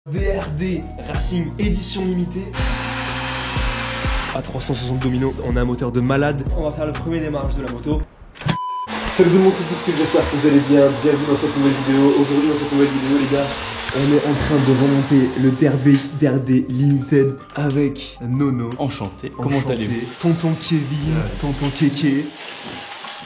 DRD Racing édition limitée. À 360 dominos, on a un moteur de malade. On va faire le premier démarrage de la moto. Salut tout le monde, c'est Tix, j'espère que vous allez bien. Bienvenue dans cette nouvelle vidéo. Aujourd'hui dans cette nouvelle vidéo les gars, on est en train de remonter le Derby DRD Limited avec Nono. Enchanté, comment allez-vous? Tonton Kevin, tonton Kéké.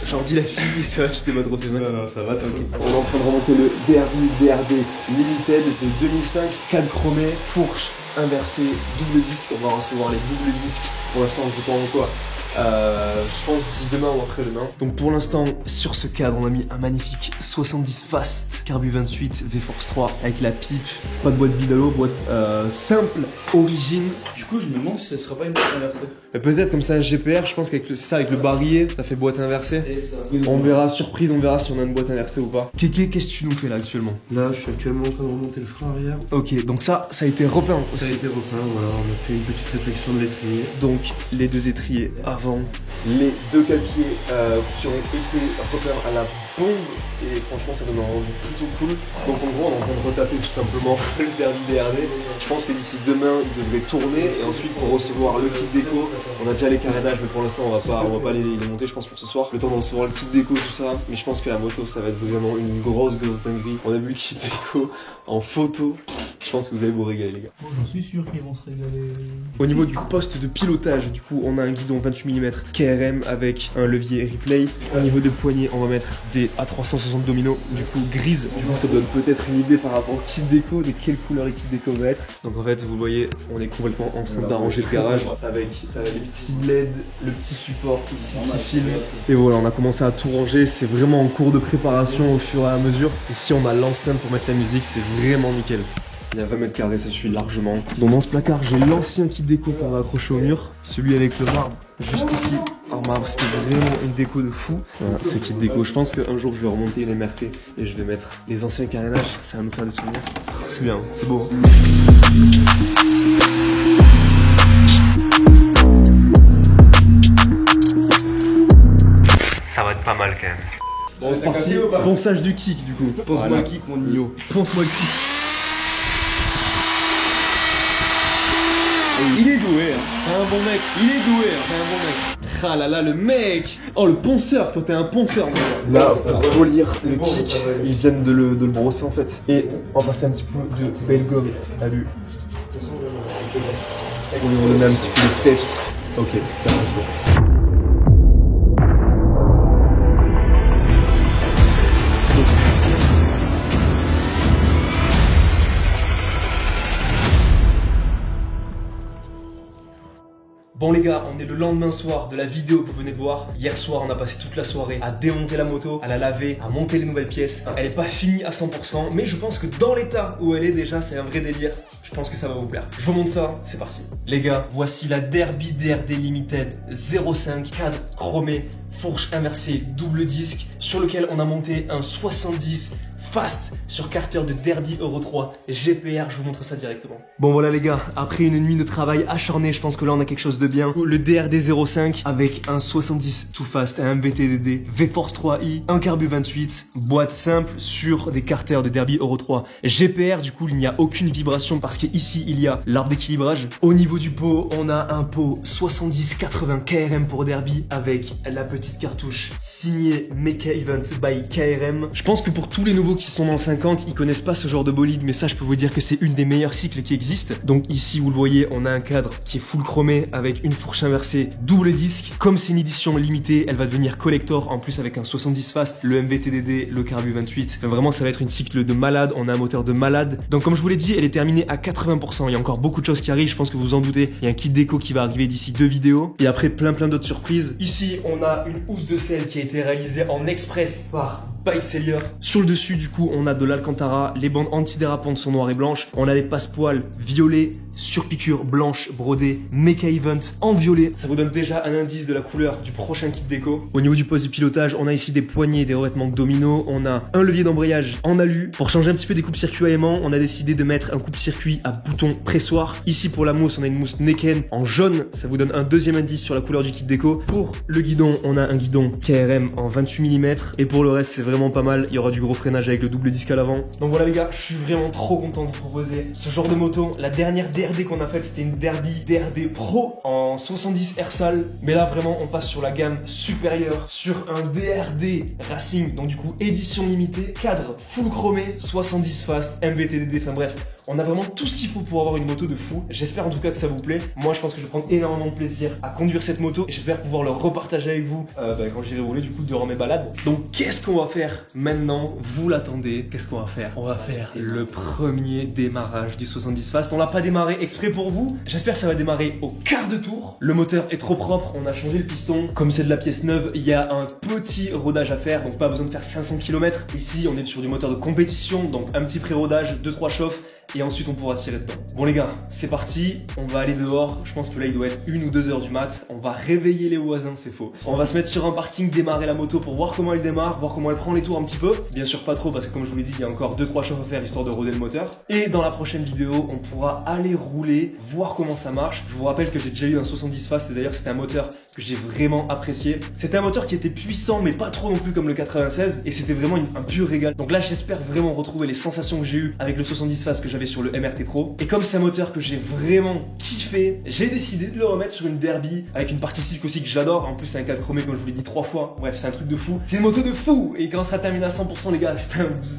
Genre dis la fille, ça va, tu t'es pas trop fait mal. Non, ça va, t'inquiète. On est en train de remonter le Derby DRD Limited de 2005, 4 chromé, fourche inversée, double disque. On va recevoir les doubles disques. Pour l'instant, on ne sait pas encore quoi. Je pense d'ici demain ou après-demain. Donc pour l'instant, sur ce cadre, on a mis un magnifique 70 Fast Carbu 28 V-Force 3 avec la pipe. Pas de boîte Vidalo, boîte simple, origine. Du coup, je me demande si ce sera pas une boîte inversée. Peut-être comme ça un GPR, je pense qu'avec ça, avec le barillet, ça fait boîte inversée. C'est ça. On verra, surprise, on verra si on a une boîte inversée ou pas. Kéké, qu'est-ce que tu nous fais là actuellement? Là, je suis actuellement en train de remonter le frein arrière. Ok, donc ça a été repeint aussi. Ça a été repeint, voilà, on a fait une petite réflexion de l'étrier. Donc les deux étriers avant, les deux cale-pieds qui ont été repeints à la bombe et franchement ça donne un rendu plutôt cool. Donc en gros on est en train de retaper tout simplement le Derby DRD. Je pense que d'ici demain il devrait tourner et ensuite pour recevoir le kit déco, on a déjà les carénages mais pour l'instant on va pas les monter je pense pour ce soir. Le temps de recevoir le kit déco tout ça, mais je pense que la moto ça va être vraiment une grosse dinguerie. On a vu le kit déco en photo. Je pense que vous allez vous régaler les gars. Oh, j'en suis sûr qu'ils vont se régaler. Au niveau du poste de pilotage, du coup, on a un guidon 28 mm KRM avec un levier replay. Au niveau des poignées, on va mettre des A360 dominos, du coup grises. Du coup, ça donne peut-être une idée par rapport au kit déco, de quelle couleur le kit déco va être. Donc en fait, vous voyez, on est complètement en train d'arranger le garage avec les petits LED, le petit support ici qui filme. Et voilà, on a commencé à tout ranger. C'est vraiment en cours de préparation au fur et à mesure. Ici, on a l'enceinte pour mettre la musique, c'est vraiment nickel. Il y a 20 mètres carrés, ça suffit largement. Donc dans ce placard, j'ai l'ancien kit déco qu'on va accrocher au mur. Celui avec le marbre, juste ici. En marbre, c'était vraiment une déco de fou. Voilà, ce kit déco. Je pense qu'un jour, je vais remonter une MRT et je vais mettre les anciens carénages. Ça va nous faire des souvenirs. C'est bien, c'est beau. Ça va être pas mal quand même. Bon, c'est parti. Ponçage du kick du coup. Ponce-moi le kick, mon Nio. Ponce-moi le kick. Il est doué, hein. C'est un bon mec. Il est doué, hein. C'est un bon mec. Ah là là, le mec. Oh, le ponceur, toi t'es un ponceur. Là, pour polir le kick, ils viennent de le brosser en fait. Et on va passer un petit peu de belle gomme à lui. On lui met un petit peu de peps. Ok, ça c'est bon. Bon les gars, on est le lendemain soir de la vidéo que vous venez de voir. Hier soir, on a passé toute la soirée à démonter la moto, à la laver, à monter les nouvelles pièces. Elle est pas finie à 100%, mais je pense que dans l'état où elle est déjà, c'est un vrai délire. Je pense que ça va vous plaire. Je vous montre ça, c'est parti. Les gars, voici la Derby DRD Limited 05 cadre chromé, fourche inversée, double disque, sur lequel on a monté un 70 Fast sur carter de Derby Euro 3 GPR, je vous montre ça directement. Bon voilà les gars, après une nuit de travail acharné, je pense que là on a quelque chose de bien. Le DRD 05 avec un 70 Too Fast, un BTDD, V-Force 3i, un Carbu 28, boîte simple sur des carters de Derby Euro 3 GPR. Du coup il n'y a aucune vibration parce qu'ici il y a l'arbre d'équilibrage. Au niveau du pot, on a un pot 70-80 KRM pour Derby avec la petite cartouche signée Mecha Event by KRM. Je pense que pour tous les nouveaux qui sont dans le 50, ils connaissent pas ce genre de bolide, mais ça je peux vous dire que c'est une des meilleures cycles qui existent. Donc ici vous le voyez, on a un cadre qui est full chromé avec une fourche inversée double disque. Comme c'est une édition limitée, elle va devenir collector en plus avec un 70 Fast, le MBTDD, le Carbu 28. Enfin, vraiment ça va être une cycle de malade, on a un moteur de malade. Donc comme je vous l'ai dit, elle est terminée à 80%. Il y a encore beaucoup de choses qui arrivent, je pense que vous en doutez. Il y a un kit déco qui va arriver d'ici 2 vidéos. Et après plein d'autres surprises. Ici on a une housse de selle qui a été réalisée en express par Bike Seller. Sur le dessus du coup on a de l'Alcantara, les bandes antidérapantes sont noires et blanches, on a les passepoils violets, surpiqûre blanche brodée, Mecha Event en violet. Ça vous donne déjà un indice de la couleur du prochain kit déco. Au niveau du poste de pilotage, on a ici des poignées, des revêtements de domino, on a un levier d'embrayage en alu. Pour changer un petit peu des coupes-circuits à aimants, on a décidé de mettre un coupe-circuit à bouton pressoir. Ici pour la mousse, on a une mousse Neken en jaune, ça vous donne un deuxième indice sur la couleur du kit déco. Pour le guidon, on a un guidon KRM en 28 mm et pour le reste c'est vraiment vraiment pas mal. Il y aura du gros freinage avec le double disque à l'avant. Donc voilà les gars, je suis vraiment trop content de vous proposer ce genre de moto. La dernière DRD qu'on a faite, c'était une Derby DRD Pro en 70 RSAL. Mais là vraiment, on passe sur la gamme supérieure, sur un DRD Racing, donc du coup édition limitée, cadre full chromé, 70 fast, MBTDD, enfin bref. On a vraiment tout ce qu'il faut pour avoir une moto de fou. J'espère en tout cas que ça vous plaît. Moi, je pense que je vais prendre énormément de plaisir à conduire cette moto et j'espère pouvoir le repartager avec vous quand j'irai rouler du coup durant mes balades. Donc, qu'est-ce qu'on va faire maintenant? Vous l'attendez. Qu'est-ce qu'on va faire? On va faire le premier démarrage du 70 Fast. On l'a pas démarré exprès pour vous. J'espère que ça va démarrer au quart de tour. Le moteur est trop propre. On a changé le piston. Comme c'est de la pièce neuve, il y a un petit rodage à faire. Donc, pas besoin de faire 500 km. Ici, on est sur du moteur de compétition. Donc, un petit pré-rodage, 2-3 chauffes. Et ensuite on pourra tirer dedans. Bon les gars, c'est parti, on va aller dehors. Je pense que là il doit être 1 ou 2 heures du mat. On va réveiller les voisins, c'est faux. On va se mettre sur un parking, démarrer la moto pour voir comment elle démarre, voir comment elle prend les tours un petit peu. Bien sûr pas trop parce que comme je vous l'ai dit, il y a encore 2-3 choses à faire histoire de roder le moteur. Et dans la prochaine vidéo, on pourra aller rouler, voir comment ça marche. Je vous rappelle que j'ai déjà eu un 70 Fast et d'ailleurs c'était un moteur que j'ai vraiment apprécié. C'était un moteur qui était puissant mais pas trop non plus comme le 96 et c'était vraiment un pur régal. Donc là j'espère vraiment retrouver les sensations que j'ai eues avec le 70 Fast que j'avais sur le MRT Pro. Et comme c'est un moteur que j'ai vraiment kiffé, j'ai décidé de le remettre sur une Derby avec une partie cycle aussi que j'adore. En plus c'est un 4 chromé comme je vous l'ai dit 3 fois. Bref, c'est un truc de fou. C'est une moto de fou. Et quand ça termine à 100% les gars,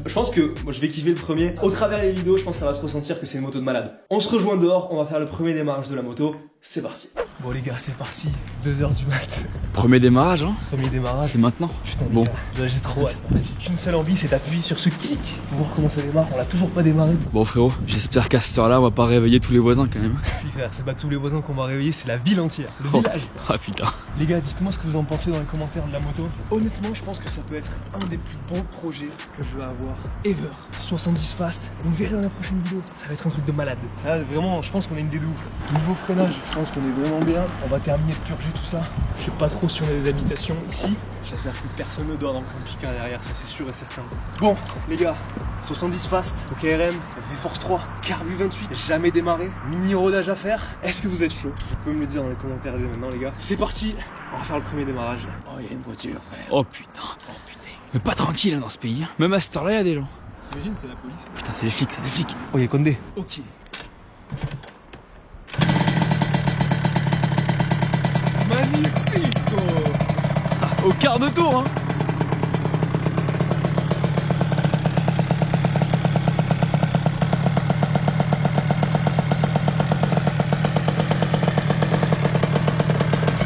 je pense que moi, je vais kiffer le premier. Au travers des vidéos, je pense que ça va se ressentir que c'est une moto de malade. On se rejoint dehors, on va faire le premier démarrage de la moto. C'est parti. Bon les gars, c'est parti. 2 heures du mat. Premier démarrage, hein. Premier démarrage. C'est maintenant. Putain, bon. J'ai trop hâte. J'ai qu'une seule envie, c'est d'appuyer sur ce kick pour voir comment ça démarre. On l'a toujours pas démarré. Bon frérot, j'espère qu'à cette heure-là, on va pas réveiller tous les voisins quand même. Oui frère, c'est pas tous les voisins qu'on va réveiller, c'est la ville entière. Le village. Ah putain. Les gars, dites-moi ce que vous en pensez dans les commentaires de la moto. Honnêtement, je pense que ça peut être un des plus beaux projets que je vais avoir ever. 70 Fast. Vous verrez dans la prochaine vidéo. Ça va être un truc de malade. Ça va vraiment, je pense qu'on est une des doubles. Niveau freinage, je pense qu'on est vraiment bien. On va terminer de purger tout ça. Je sais pas trop si on a des habitations ici. J'espère que personne ne dort dans le camping-car derrière, ça c'est sûr et certain. Bon, les gars, 70 Fast, OKRM, V-Force 3, Carbu 28, jamais démarré, mini rodage à faire. Est-ce que vous êtes chaud? Vous pouvez me le dire dans les commentaires dès maintenant, les gars. C'est parti, on va faire le premier démarrage. Oh, il y a une voiture, frère. Oh putain. Oh putain. Mais pas tranquille hein, dans ce pays. Hein. Même à cette heure-là, il y a des gens. T'imagines, c'est la police. Putain, c'est les flics, c'est les flics. Oh, il y a Condé. Ok. Magnifique. Au quart de tour, hein.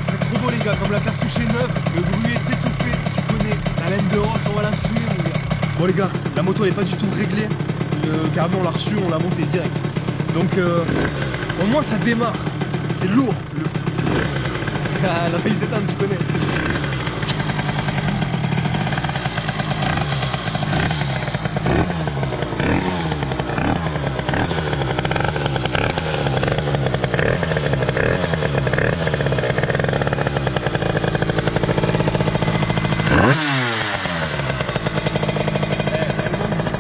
C'est trop beau les gars, comme la cartouche est neuve, le bruit est étouffé, tu connais, la laine de roche, on va la fumer les gars. Bon les gars, la moto elle est pas du tout réglée, le carburant on l'a reçu, on l'a monté direct. Donc au moins ça démarre, c'est lourd. La failli s'éteindre, tu connais.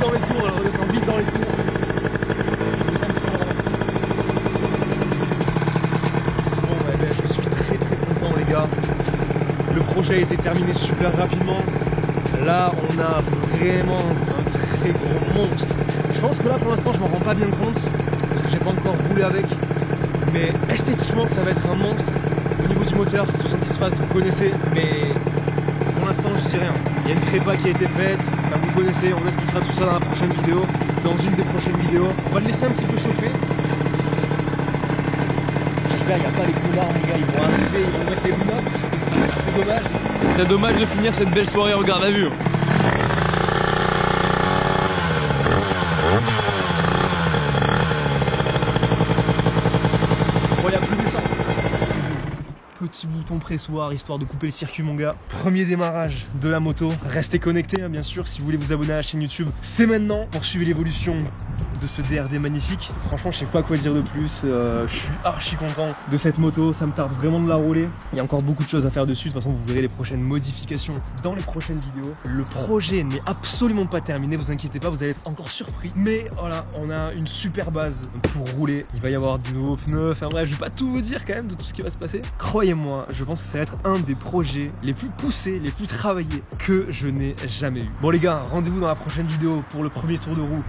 Dans les tours, elle redescend vite dans les tours. Le projet a été terminé super rapidement. Là, on a vraiment un très gros monstre. Je pense que là, pour l'instant, je m'en rends pas bien compte parce que j'ai pas encore roulé avec. Mais esthétiquement, ça va être un monstre. Au niveau du moteur, 70 Fast, vous connaissez. Mais pour l'instant, je dis rien. Il y a une prépa qui a été faite. Enfin, vous connaissez. On expliquera tout ça dans la prochaine vidéo. Dans une des prochaines vidéos. On va le laisser un petit peu chauffer. J'espère qu'il n'y a pas les connards, les gars. Ils vont arriver, ils vont mettre les notes. C'est dommage. C'est dommage de finir cette belle soirée en garde à vue. Bon, il n'y a plus d'essence. Petit bouton pressoir histoire de couper le circuit mon gars. Premier démarrage de la moto. Restez connectés hein, bien sûr si vous voulez vous abonner à la chaîne YouTube. C'est maintenant pour suivre l'évolution de ce DRD magnifique. Franchement je sais pas quoi dire de plus. Je suis archi content de cette moto. Ça me tarde vraiment de la rouler. Il y a encore beaucoup de choses à faire dessus. De toute façon vous verrez les prochaines modifications dans les prochaines vidéos. Le projet n'est absolument pas terminé. Vous inquiétez pas, vous allez être encore surpris. Mais voilà, on a une super base pour rouler. Il va y avoir de nouveaux pneus. Enfin bref, je vais pas tout vous dire quand même de tout ce qui va se passer. Croyez-moi. croyez-moi, je pense que ça va être un des projets les plus poussés, les plus travaillés que je n'ai jamais eu. Bon les gars, rendez-vous dans la prochaine vidéo pour le premier tour de roue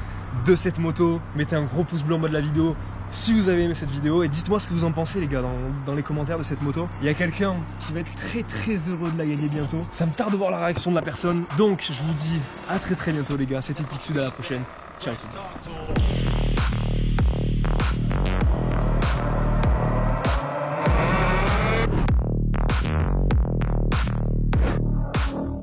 de cette moto. Mettez un gros pouce bleu en bas de la vidéo si vous avez aimé cette vidéo et dites-moi ce que vous en pensez les gars dans les commentaires de cette moto. Il y a quelqu'un qui va être très heureux de la gagner bientôt. Ça me tarde de voir la réaction de la personne. Donc je vous dis à très bientôt les gars. C'était Tixud, à la prochaine. Ciao.